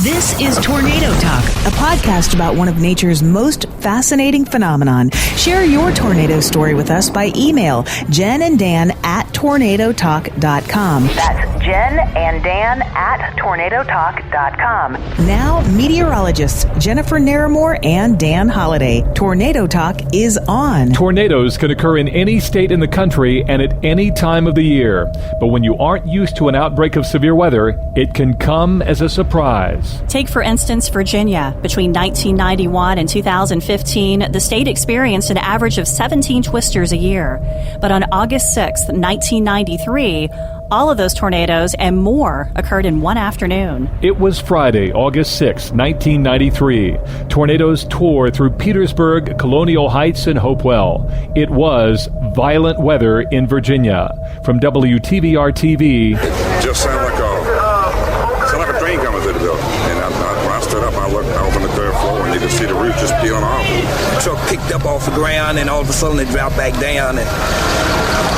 This is Tornado Talk, a podcast about one of nature's most fascinating phenomenon. Share your tornado story with us by email, Jen and Dan at tornadotalk.com. That's Jen and Dan at tornadotalk.com. Now, meteorologists Jennifer Naramore and Dan Holliday. Tornado Talk is on. Tornadoes can occur in any state in the country and at any time of the year. But when you aren't used to an outbreak of severe weather, it can come as a surprise. Take, for instance, Virginia. Between 1991 and 2015, the state experienced an average of 17 twisters a year. But on August 6, 1993, all of those tornadoes and more occurred in one afternoon. It was Friday, August 6, 1993. Tornadoes tore through Petersburg, Colonial Heights, and Hopewell. It was violent weather in Virginia. From WTVR-TV. Just sounded like a train coming through the building. And when I stood up, I looked over on the third floor and you could see the roof just peeling off. The truck picked up off the ground and all of a sudden it dropped back down. And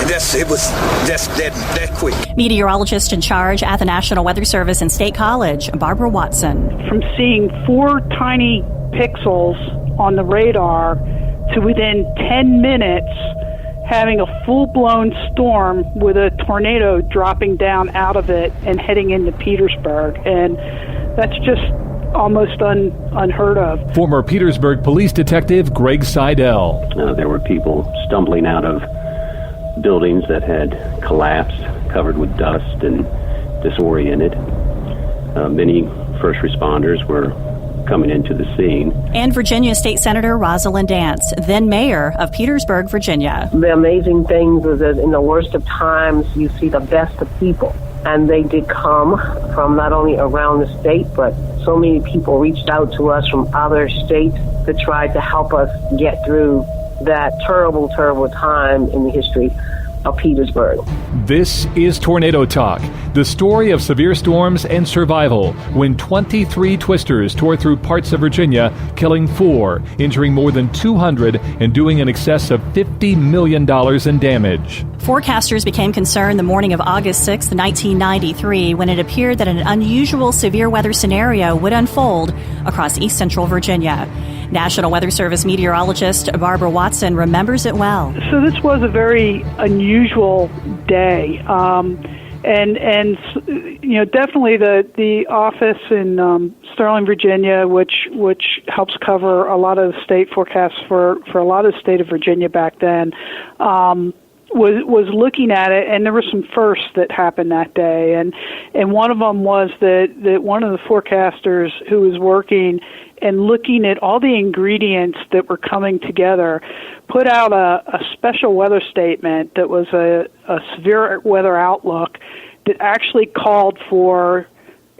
it was just that quick. Meteorologist in charge at the National Weather Service in State College, Barbara Watson. From seeing 4 tiny pixels on the radar to within 10 minutes having a full-blown storm with a tornado dropping down out of it and heading into Petersburg. And that's just almost unheard of. Former Petersburg police detective Greg Seidel. There were people stumbling out of buildings that had collapsed, covered with dust and disoriented. Many first responders were coming into the scene. And Virginia State Senator Rosalind Dance, then mayor of Petersburg, Virginia. The amazing thing is that in the worst of times, you see the best of people. And they did come from not only around the state, but so many people reached out to us from other states to try to help us get through that terrible, terrible time in the history of Petersburg. This is Tornado Talk, the story of severe storms and survival when 23 twisters tore through parts of Virginia, killing 4, injuring more than 200, and doing in excess of $50 million in damage. Forecasters became concerned the morning of August 6, 1993, when it appeared that an unusual severe weather scenario would unfold across east central Virginia. National Weather Service meteorologist Barbara Watson remembers it well. So this was a very unusual day. And you know, definitely the office in Sterling, Virginia, which helps cover a lot of the state forecasts for a lot of the state of Virginia back then, was looking at it, and there were some firsts that happened that day, and one of them was that one of the forecasters who was working and looking at all the ingredients that were coming together put out a special weather statement that was a severe weather outlook that actually called for,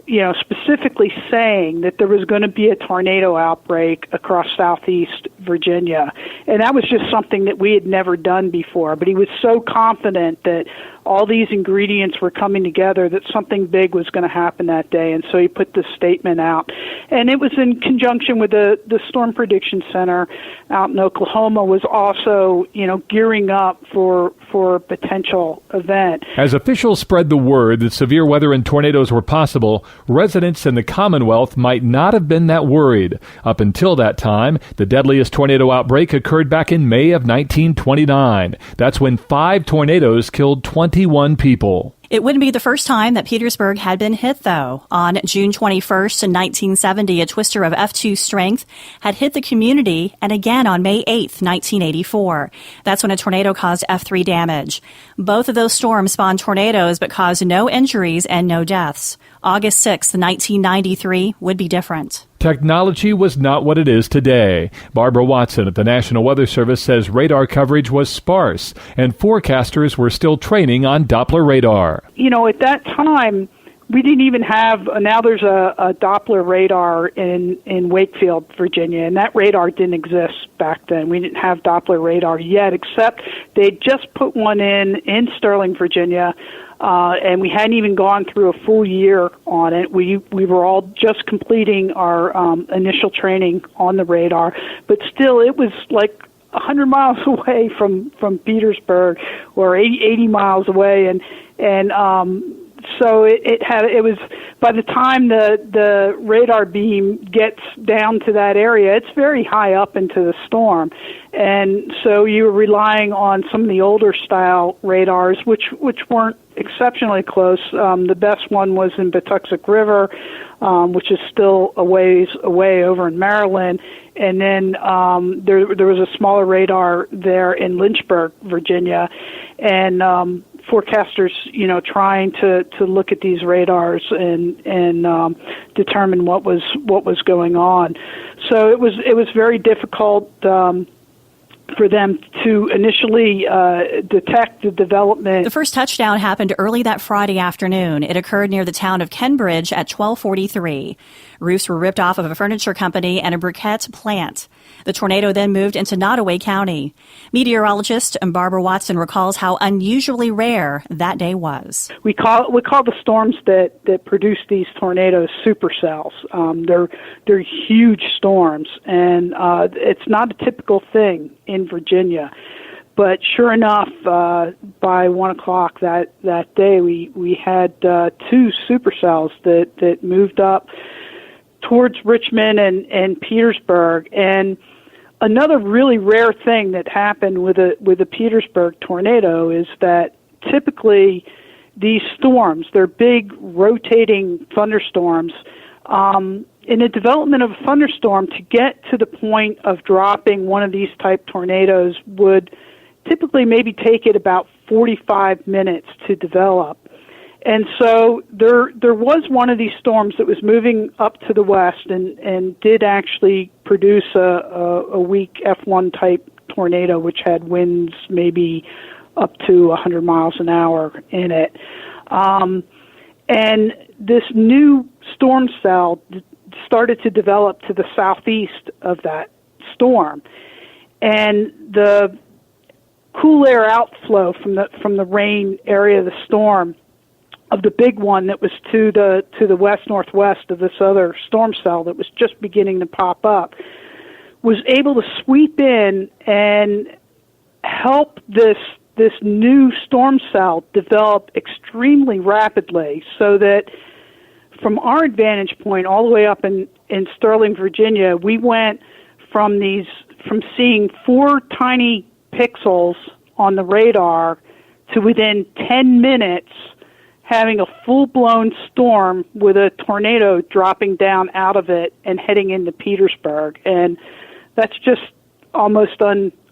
you know, specifically saying that there was going to be a tornado outbreak across southeast Virginia. And that was just something that we had never done before. But he was so confident that all these ingredients were coming together that something big was going to happen that day. And so he put this statement out. And it was in conjunction with the Storm Prediction Center out in Oklahoma was also, you know, gearing up for a potential event. As officials spread the word that severe weather and tornadoes were possible, residents in the Commonwealth might not have been that worried. Up until that time, the deadliest tornado outbreak occurred back in May of 1929. That's when 5 tornadoes killed 21 people. It wouldn't be the first time that Petersburg had been hit, though. On June 21st in 1970, a twister of F2 strength had hit the community, and again on May 8th, 1984. That's when a tornado caused F3 damage. Both of those storms spawned tornadoes but caused no injuries and no deaths. August 6th, 1993 would be different. Technology was not what it is today. Barbara Watson at the National Weather Service says radar coverage was sparse, and forecasters were still training on Doppler radar. You know, at that time, we didn't even have, now there's a Doppler radar in Wakefield, Virginia, and that radar didn't exist back then. We didn't have Doppler radar yet, except they just put one in Sterling, Virginia, and we hadn't even gone through a full year on it. We were all just completing our initial training on the radar, but still it was like 100 miles away from Petersburg, or 80 miles away, and so it was, by the time the radar beam gets down to that area, it's very high up into the storm. And so you were relying on some of the older style radars, which weren't exceptionally close. The best one was in Patuxent River, which is still a ways away over in Maryland. And then there was a smaller radar there in Lynchburg, Virginia, and forecasters, trying to look at these radars and determine what was going on. So it was very difficult for them to initially detect the development. The first touchdown happened early that Friday afternoon. It occurred near the town of Kenbridge at 12:43. Roofs were ripped off of a furniture company and a briquette plant. The tornado then moved into Nottoway County. Meteorologist Barbara Watson recalls how unusually rare that day was. We call the storms that produce these tornadoes supercells. They're huge storms, and it's not a typical thing in Virginia. But sure enough, by 1 o'clock that day, we had two supercells that moved up towards Richmond and Petersburg. And another really rare thing that happened with a Petersburg tornado is that typically these storms, they're big rotating thunderstorms. In the development of a thunderstorm, to get to the point of dropping one of these type tornadoes would typically maybe take it about 45 minutes to develop. And so there was one of these storms that was moving up to the west and did actually produce a weak F1 type tornado, which had winds maybe up to 100 miles an hour in it. And this new storm cell started to develop to the southeast of that storm. And the cool air outflow from the rain area of the storm, of the big one that was to the west-northwest of this other storm cell that was just beginning to pop up, was able to sweep in and help this new storm cell develop extremely rapidly, so that from our vantage point all the way up in Sterling, Virginia, we went from seeing 4 tiny pixels on the radar to within 10 minutes having a full-blown storm with a tornado dropping down out of it and heading into Petersburg. And that's just almost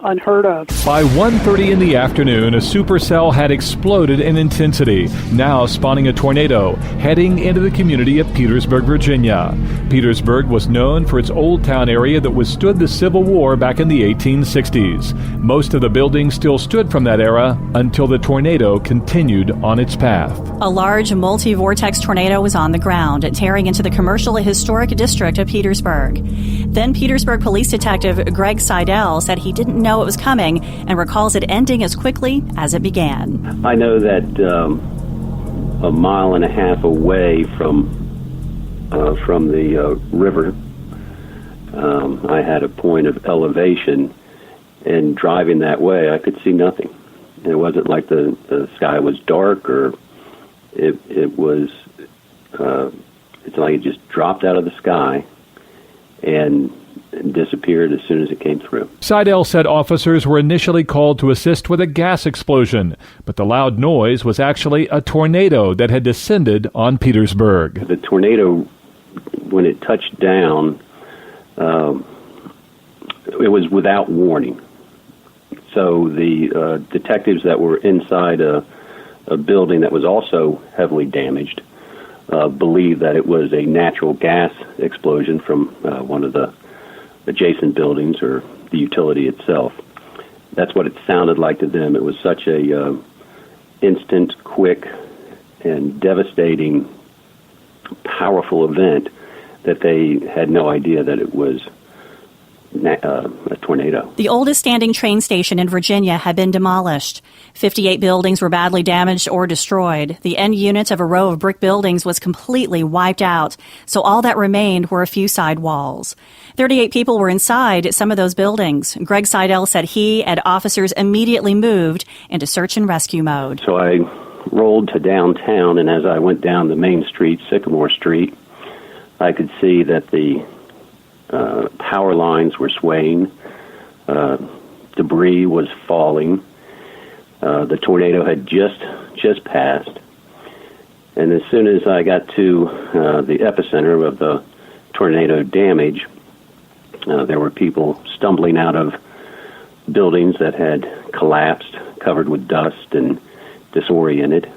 unheard of. By 1:30 in the afternoon, a supercell had exploded in intensity, now spawning a tornado, heading into the community of Petersburg, Virginia. Petersburg was known for its Old Town area that withstood the Civil War back in the 1860s. Most of the buildings still stood from that era until the tornado continued on its path. A large multi-vortex tornado was on the ground, tearing into the commercial historic district of Petersburg. Then Petersburg police detective Greg Seidel said he didn't know it was coming and recalls it ending as quickly as it began. I know that a mile and a half away from the river, I had a point of elevation, and driving that way, I could see nothing. And it wasn't like the sky was dark, or it was. It's like it just dropped out of the sky and disappeared as soon as it came through. Seidel said officers were initially called to assist with a gas explosion, but the loud noise was actually a tornado that had descended on Petersburg. The tornado, when it touched down, it was without warning. So the detectives that were inside a building that was also heavily damaged believed that it was a natural gas explosion from one of the adjacent buildings or the utility itself. That's what it sounded like to them. It was such a instant, quick, and devastating, powerful event that they had no idea that it was a tornado. The oldest standing train station in Virginia had been demolished. 58 buildings were badly damaged or destroyed. The end unit of a row of brick buildings was completely wiped out, so all that remained were a few side walls. 38 people were inside some of those buildings. Greg Seidel said he and officers immediately moved into search and rescue mode. So I rolled to downtown, and as I went down the main street, Sycamore Street, I could see that the power lines were swaying, debris was falling. The tornado had just passed, and as soon as I got to the epicenter of the tornado damage, there were people stumbling out of buildings that had collapsed, covered with dust and disoriented.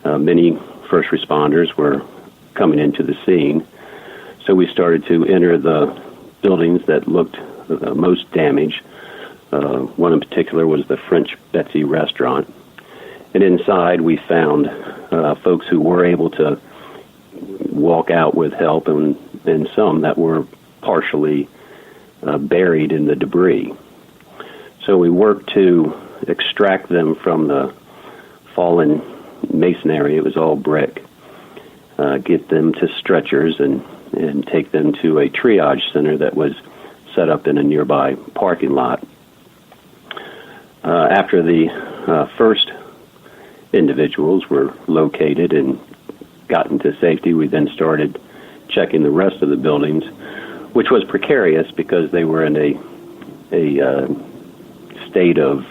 Many first responders were coming into the scene, so we started to enter the buildings that looked most damaged. One in particular was the French Betsy restaurant. And inside we found folks who were able to walk out with help, and some that were partially buried in the debris. So we worked to extract them from the fallen masonry. It was all brick. Get them to stretchers and take them to a triage center that was set up in a nearby parking lot. After the first individuals were located and gotten to safety, we then started checking the rest of the buildings, which was precarious because they were in a state of,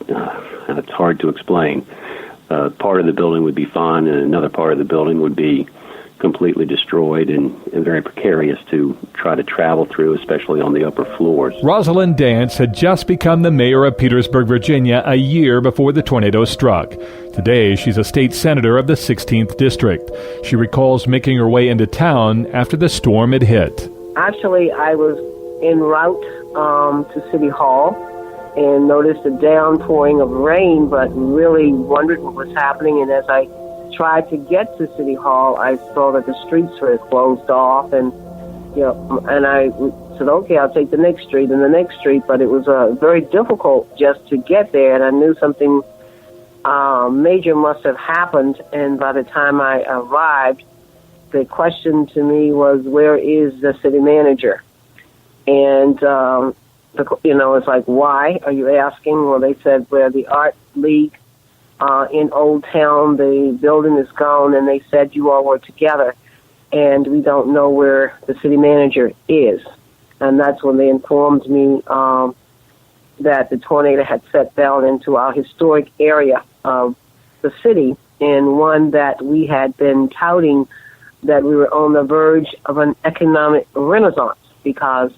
it's hard to explain. Part of the building would be fine, and another part of the building would be completely destroyed and very precarious to try to travel through, especially on the upper floors. Rosalind Dance had just become the mayor of Petersburg, Virginia, a year before the tornado struck. Today, she's a state senator of the 16th District. She recalls making her way into town after the storm had hit. Actually, I was en route to City Hall and noticed a downpouring of rain, but really wondered what was happening. And as I tried to get to City Hall, I saw that the streets were closed off, and and I said, okay, I'll take the next street and the next street, but it was very difficult just to get there, and I knew something major must have happened. And by the time I arrived, the question to me was, where is the city manager? And it's like, why are you asking? Well, they said, where the Art League in Old Town, the building is gone, and they said you all were together, and we don't know where the city manager is. And that's when they informed me that the tornado had set down into our historic area of the city, and one that we had been touting that we were on the verge of an economic renaissance, because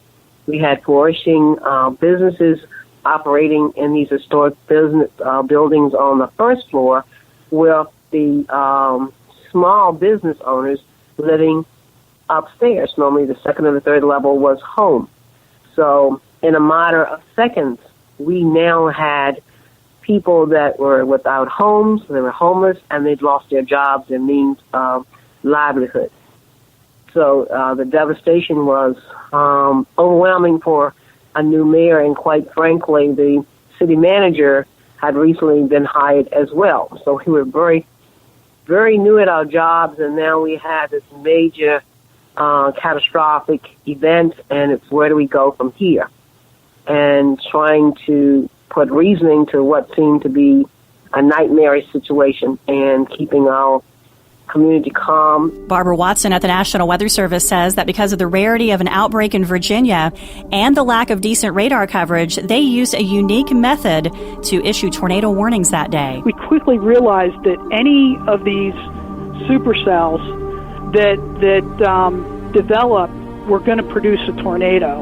we had flourishing businesses operating in these historic business buildings on the first floor, with the small business owners living upstairs. Normally the second or the third level was home. So in a matter of seconds, we now had people that were without homes, they were homeless, and they'd lost their jobs and means of livelihood. So the devastation was overwhelming for a new mayor, and quite frankly, the city manager had recently been hired as well. So we were very, very new at our jobs, and now we had this major catastrophic event, and it's where do we go from here? And trying to put reasoning to what seemed to be a nightmarish situation and keeping our community calm. Barbara Watson at the National Weather Service says that because of the rarity of an outbreak in Virginia and the lack of decent radar coverage, they used a unique method to issue tornado warnings that day. We quickly realized that any of these supercells that develop were going to produce a tornado.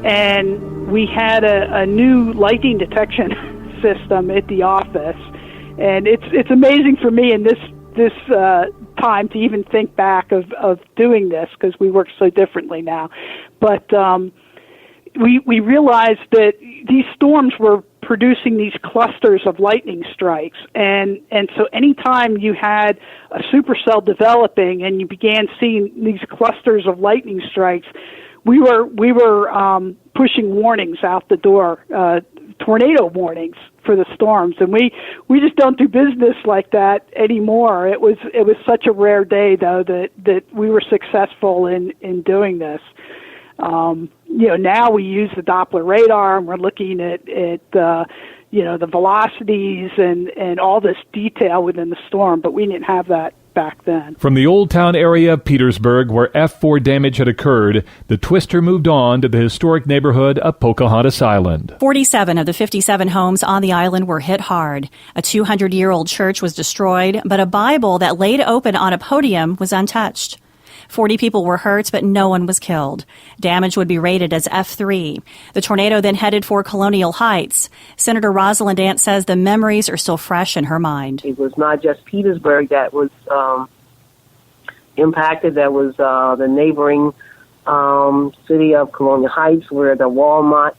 And we had a new lightning detection system at the office. And it's amazing for me in this time to even think back of doing this, because we work so differently now. But we realized that these storms were producing these clusters of lightning strikes, and so anytime you had a supercell developing and you began seeing these clusters of lightning strikes, we were pushing warnings out the door, tornado warnings for the storms, and we just don't do business like that anymore. It was such a rare day, though, that we were successful in doing this. Now we use the Doppler radar, and we're looking at the velocities and all this detail within the storm, but we didn't have that back then. From the Old Town area of Petersburg, where F4 damage had occurred, the twister moved on to the historic neighborhood of Pocahontas Island. 47 of the 57 homes on the island were hit hard. A 200-year-old church was destroyed, but a Bible that laid open on a podium was untouched. 40 people were hurt, but no one was killed. Damage would be rated as F3. The tornado then headed for Colonial Heights. Senator Rosalind Dance says the memories are still fresh in her mind. It was not just Petersburg that was impacted. There was the neighboring city of Colonial Heights where the Walmart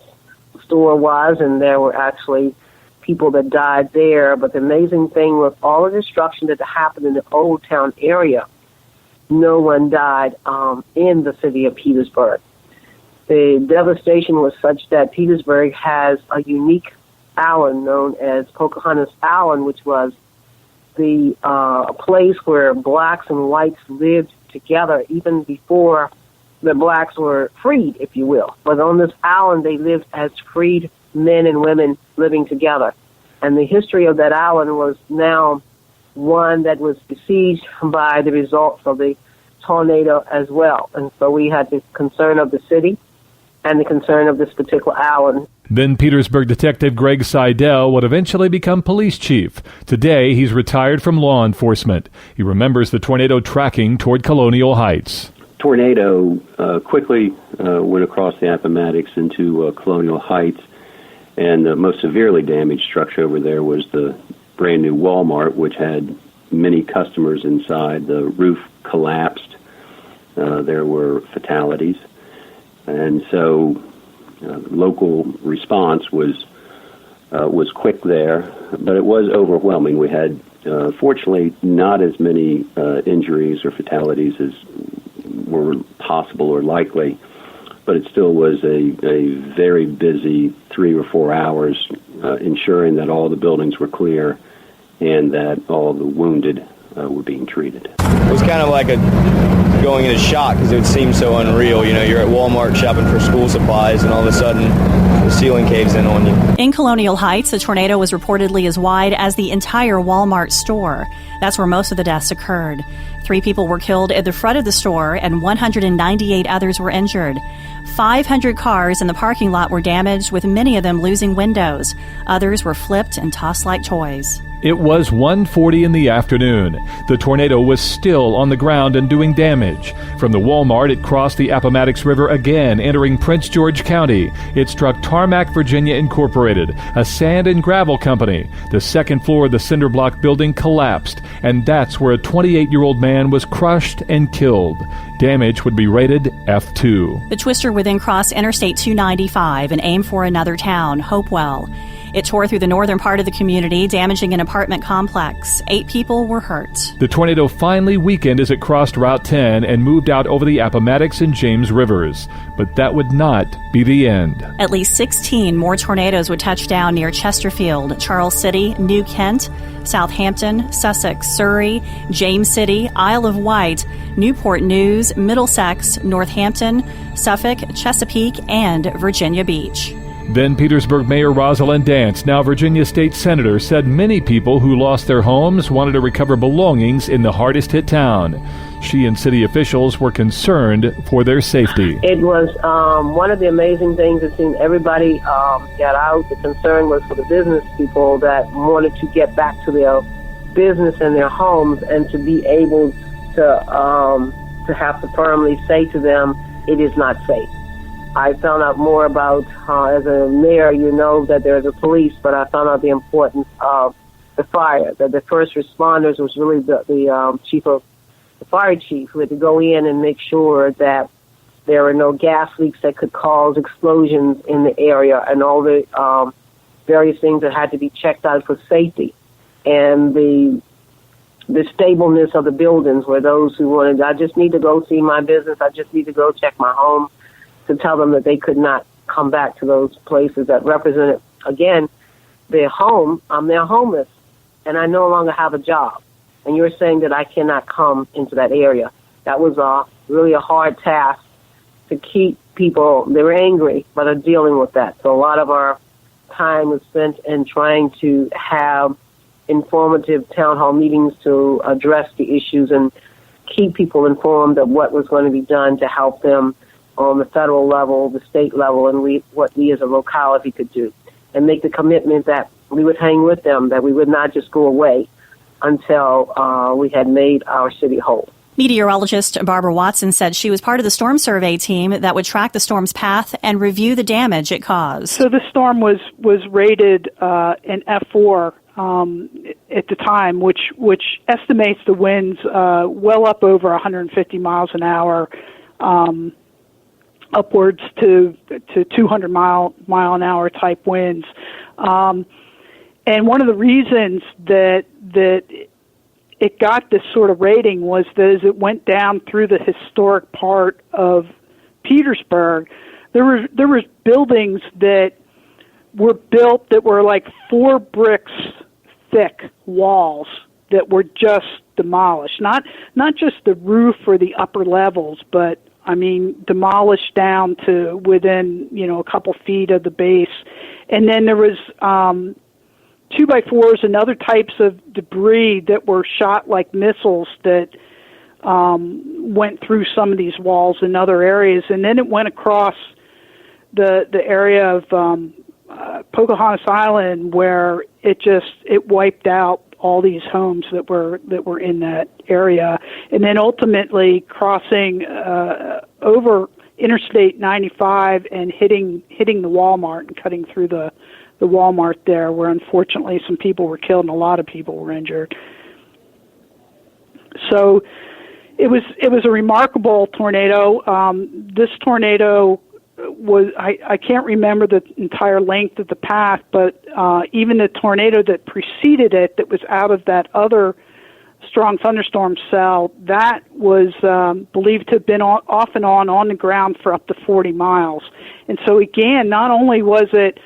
store was, and there were actually people that died there. But the amazing thing was all the destruction that happened in the Old Town area, no one died in the city of Petersburg. The devastation was such that Petersburg has a unique island known as Pocahontas Island, which was the place where blacks and whites lived together even before the blacks were freed, if you will. But on this island, they lived as freed men and women living together. And the history of that island was now one that was besieged by the results of the tornado as well. And so we had the concern of the city and the concern of this particular island. Then Petersburg detective Greg Seidel would eventually become police chief. Today, he's retired from law enforcement. He remembers the tornado tracking toward Colonial Heights. Tornado quickly went across the Appomattox into Colonial Heights, and the most severely damaged structure over there was the brand new Walmart, which had many customers inside. The roof collapsed. There were fatalities. And so local response was quick there, but it was overwhelming. We had, fortunately, not as many injuries or fatalities as were possible or likely, but it still was a very busy 3 or 4 hours ensuring that all the buildings were clear and that all the wounded were being treated. It was kind of like going into shock because it seemed so unreal. You're at Walmart shopping for school supplies, and all of a sudden the ceiling caves in on you. In Colonial Heights, the tornado was reportedly as wide as the entire Walmart store. That's where most of the deaths occurred. 3 people were killed at the front of the store, and 198 others were injured. 500 cars in the parking lot were damaged, with many of them losing windows. Others were flipped and tossed like toys. It was 1:40 in the afternoon. The tornado was still on the ground and doing damage. From the Walmart, it crossed the Appomattox River again, entering Prince George County. It struck Tarmac, Virginia Incorporated, a sand and gravel company. The second floor of the cinder block building collapsed, and that's where a 28-year-old man was crushed and killed. Damage would be rated F2. The twister would then cross Interstate 295 and aim for another town, Hopewell. It tore through the northern part of the community, damaging an apartment complex. 8 people were hurt. The tornado finally weakened as it crossed Route 10 and moved out over the Appomattox and James Rivers. But that would not be the end. At least 16 more tornadoes would touch down near Chesterfield, Charles City, New Kent, Southampton, Sussex, Surrey, James City, Isle of Wight, Newport News, Middlesex, Northampton, Suffolk, Chesapeake, and Virginia Beach. Then Petersburg Mayor Rosalind Dance, now Virginia State Senator, said many people who lost their homes wanted to recover belongings in the hardest-hit town. She and city officials were concerned for their safety. It was one of the amazing things that seemed everybody got out. The concern was for the business people that wanted to get back to their business and their homes, and to be able to have to firmly say to them, it is not safe. I found out more about, as a mayor, that there's a police, but I found out the importance of the fire, that the first responders was really the chief of the fire chief, who had to go in and make sure that there were no gas leaks that could cause explosions in the area, and all the various things that had to be checked out for safety. And the stableness of the buildings, where those who wanted, I just need to go see my business, I just need to go check my home, to tell them that they could not come back to those places that represented, again, their home. I'm now homeless, and I no longer have a job. And you're saying that I cannot come into that area. That was really a hard task to keep people. They were angry, but are dealing with that. So a lot of our time was spent in trying to have informative town hall meetings to address the issues and keep people informed of what was going to be done to help them on the federal level, the state level, and what we as a locality could do, and make the commitment that we would hang with them, that we would not just go away until we had made our city whole. Meteorologist Barbara Watson said she was part of the storm survey team that would track the storm's path and review the damage it caused. So the storm was rated an F4 at the time, which estimates the winds well up over 150 miles an hour, upwards to 200 mile an hour type winds. And one of the reasons that it got this sort of rating was that as it went down through the historic part of Petersburg, there was buildings that were built that were like 4 bricks thick walls that were just demolished. Not just the roof or the upper levels, but I mean demolished down to within a couple feet of the base. And then there was 2x4s and other types of debris that were shot like missiles that went through some of these walls in other areas, and then it went across the area of Pocahontas Island, where it wiped out all these homes that were in that area, and then ultimately crossing over Interstate 95 and hitting the Walmart and cutting through the Walmart there, where unfortunately some people were killed and a lot of people were injured. So it was a remarkable tornado. This tornado was, I can't remember the entire length of the path, but even the tornado that preceded it, that was out of that other strong thunderstorm cell, that was believed to have been off and on the ground for up to 40 miles. And so again, not only was it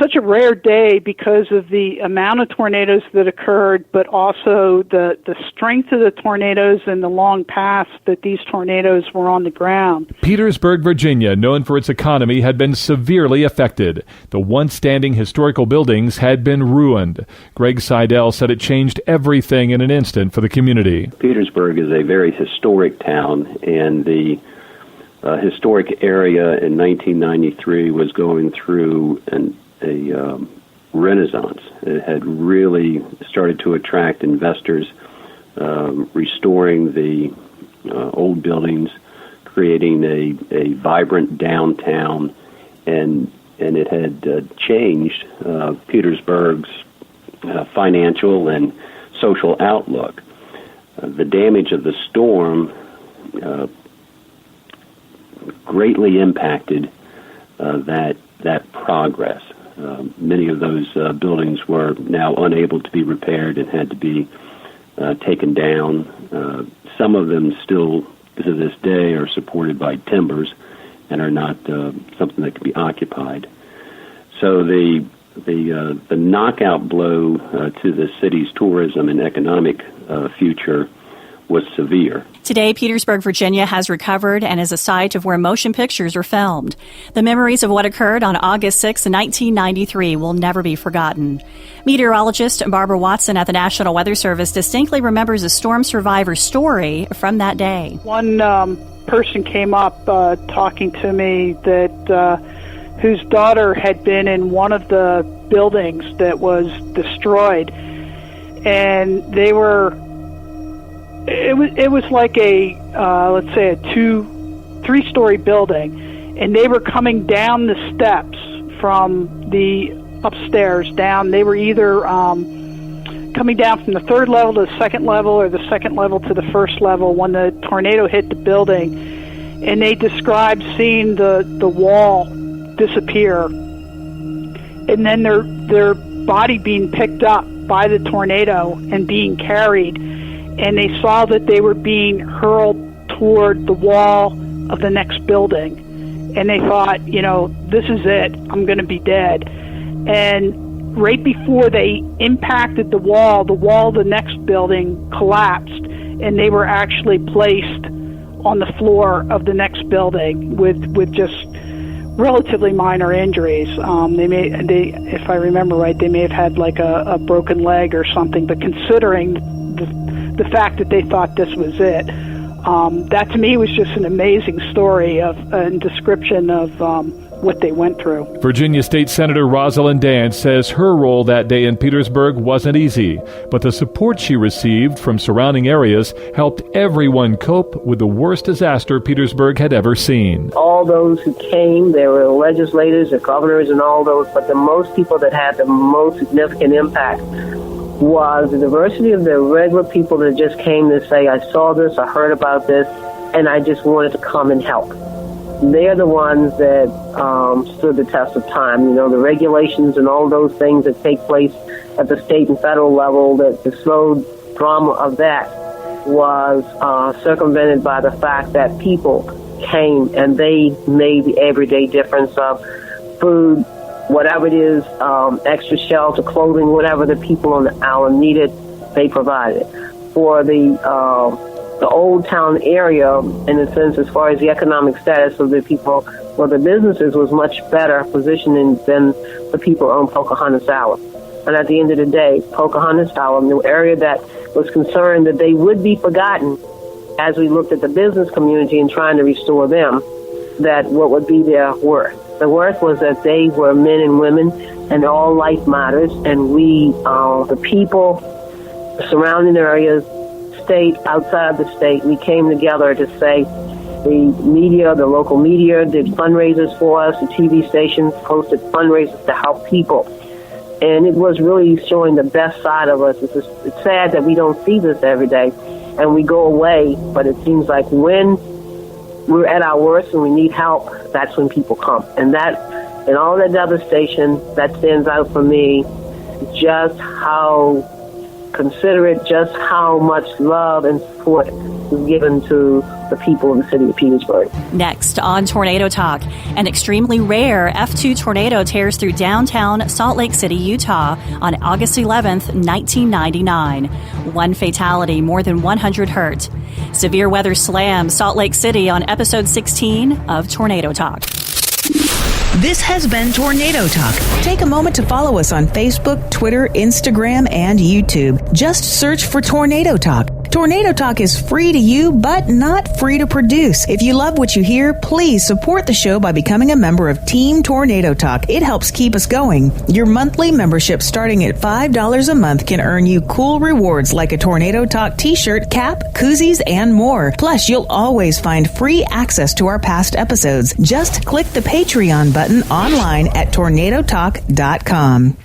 such a rare day because of the amount of tornadoes that occurred, but also the strength of the tornadoes and the long paths that these tornadoes were on the ground. Petersburg, Virginia, known for its economy, had been severely affected. The once standing historical buildings had been ruined. Greg Seidel said it changed everything in an instant for the community. Petersburg is a very historic town, and the historic area in 1993 was going through a renaissance. It had really started to attract investors, restoring the old buildings, creating a vibrant downtown, and it had changed Petersburg's financial and social outlook. The damage of the storm greatly impacted that progress. Many of those buildings were now unable to be repaired and had to be taken down. Some of them still, to this day, are supported by timbers and are not something that can be occupied. So the knockout blow to the city's tourism and economic future was severe. Today, Petersburg, Virginia has recovered and is a site of where motion pictures are filmed. The memories of what occurred on August 6, 1993 will never be forgotten. Meteorologist Barbara Watson at the National Weather Service distinctly remembers a storm survivor story from that day. One person came up talking to me that whose daughter had been in one of the buildings that was destroyed, and they were It was like a, let's say, a 2-3-story building, and they were coming down the steps from the upstairs down. They were either coming down from the 3rd level to the 2nd level or the 2nd level to the 1st level when the tornado hit the building, and they described seeing the wall disappear, and then their body being picked up by the tornado and being carried. And they saw that they were being hurled toward the wall of the next building. And they thought, this is it. I'm going to be dead. And right before they impacted the wall of the next building collapsed, and they were actually placed on the floor of the next building with just relatively minor injuries. If I remember right, they may have had like a broken leg or something. But considering the fact that they thought this was it, that to me was just an amazing story and description of what they went through. Virginia State Senator Rosalind Dance says her role that day in Petersburg wasn't easy, but the support she received from surrounding areas helped everyone cope with the worst disaster Petersburg had ever seen. All those who came, there were legislators, the governors, and all those, but the most people that had the most significant impact was the diversity of the regular people that just came to say, I saw this, I heard about this, and I just wanted to come and help. They're the ones that stood the test of time. You know, the regulations and all those things that take place at the state and federal level, that the slow drama of that was circumvented by the fact that people came and they made the everyday difference of food, whatever it is, extra shelter, clothing, whatever the people on the island needed, they provided. For the Old Town area, in a sense, as far as the economic status of the people, well, the businesses was much better positioned than the people on Pocahontas Island. And at the end of the day, Pocahontas Island, the area that was concerned that they would be forgotten as we looked at the business community and trying to restore them, that what would be their worth. The worth was that they were men and women and all life matters, and we, the people, the surrounding areas, state, outside the state, we came together to say the media, the local media did fundraisers for us, the TV stations posted fundraisers to help people. And it was really showing the best side of us. It's sad that we don't see this every day and we go away, but it seems like when we're at our worst and we need help, that's when people come. And that, and all that devastation, that stands out for me, just how considerate, just how much love and support was given to the people of the city of Petersburg. Next on Tornado Talk, an extremely rare F2 tornado tears through downtown Salt Lake City, Utah on August 11th, 1999. One fatality, more than 100 hurt. Severe weather slams Salt Lake City on episode 16 of Tornado Talk. This has been Tornado Talk. Take a moment to follow us on Facebook, Twitter, Instagram, and YouTube. Just search for Tornado Talk. Tornado Talk is free to you, but not free to produce. If you love what you hear, please support the show by becoming a member of Team Tornado Talk. It helps keep us going. Your monthly membership starting at $5 a month can earn you cool rewards like a Tornado Talk t-shirt, cap, koozies, and more. Plus, you'll always find free access to our past episodes. Just click the Patreon button online at tornadotalk.com.